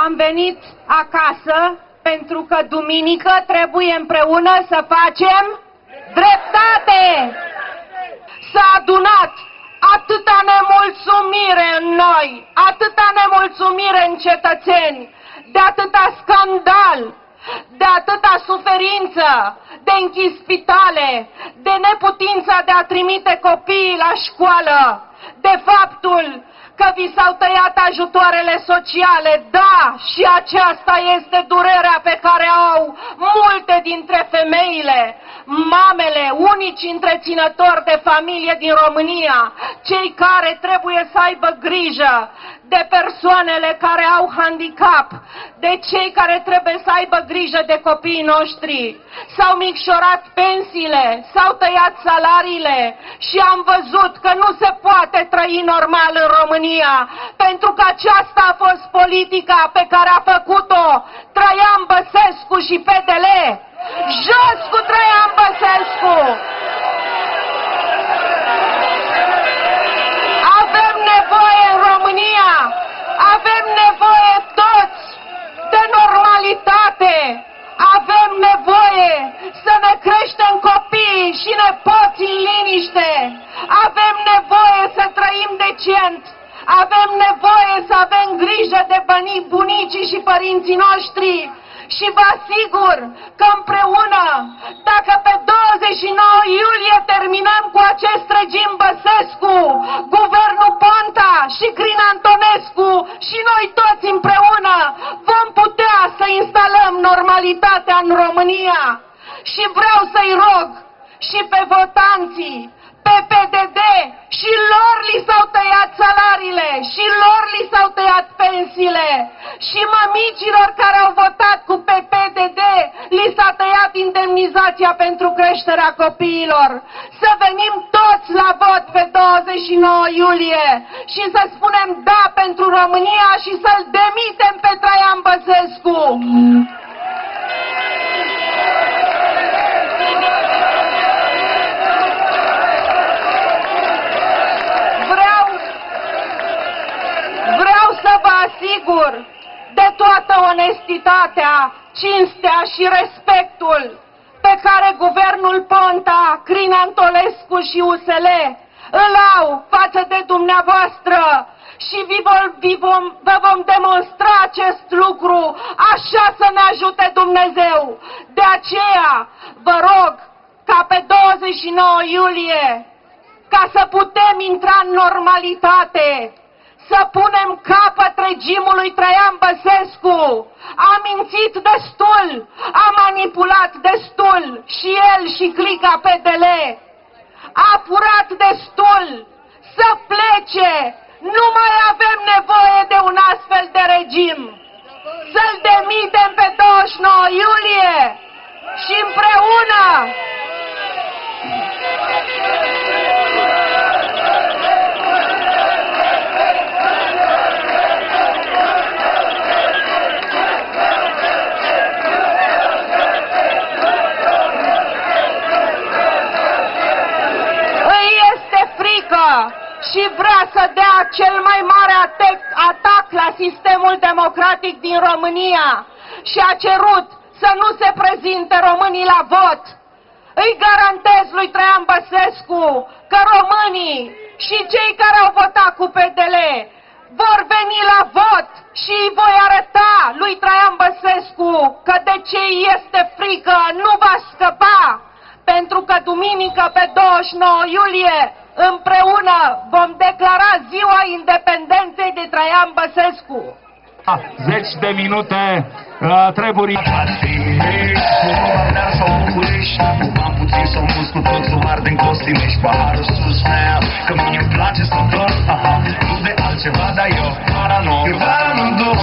Am venit acasă pentru că duminică trebuie împreună să facem dreptate. S-a adunat atâta nemulțumire în noi, atâta nemulțumire în cetățeni, de atâta scandal, de atâta suferință, de închis spitale, de neputința de a trimite copiii la școală, de faptul că vi s-au tăiat ajutoarele sociale. Da, și aceasta este durerea pe care au multe dintre femeile, mamele, unici întreținători de familie din România, cei care trebuie să aibă grijă de persoanele care au handicap, de cei care trebuie să aibă grijă de copiii noștri. S-au micșorat pensiile, s-au tăiat salariile și am văzut că nu se poate trăi normal în România, pentru că aceasta a fost politica pe care a făcut-o Traian Băsescu și PDL. Jos cu Traian Băsescu! Avem nevoie în România, avem nevoie toți de normalitate, avem nevoie să ne creștem copiii și nepoții în liniște, avem nevoie să trăim decent, avem nevoie să avem grijă de bunicii și părinții noștri. Și vă asigur că împreună, dacă pe 29 iulie terminăm cu acest regim Băsescu, guvernul Ponta și Crin Antonescu și noi toți împreună vom putea să instalăm normalitatea în România. Și vreau să-i rog și pe votanții, pe PDD, și lor li s-au tăiat salariile, și lor li s-au tăiat pensiile, și mămicilor care au votat cu PDD li s-a tăiat indemnizația pentru creșterea copiilor. Să venim toți la vot pe 29 iulie și să spunem da pentru România și să-l demitem pe Traian Băsescu. Să vă asigur de toată onestitatea, cinstea și respectul pe care guvernul Ponta, Crin Antonescu și USL îl au față de dumneavoastră și vă vom demonstra acest lucru, așa să ne ajute Dumnezeu. De aceea vă rog ca pe 29 iulie, ca să putem intra în normalitate, să punem capăt regimului Traian Băsescu. A mințit destul, a manipulat destul și el și clica PDL. A furat destul, să plece. Nu mai avem nevoie de un astfel de regim. Să-l demitem pe 29 iulie și împreună și vrea să dea cel mai mare atac la sistemul democratic din România și a cerut să nu se prezinte românii la vot. Îi garantez lui Traian Băsescu că românii și cei care au votat cu PDL vor veni la vot și îi voi arăta lui Traian Băsescu că de ce este frică nu va scăpa, pentru că duminică pe 29 iulie împreună vom declara ziua independenței de Traian Băsescu. 10 de minute treburi. Puțin s-au mus cu toți arde în costinești. Paharul sus mea, că mie îmi place să dorm. Nu de altceva, dar eu vara nu dorm.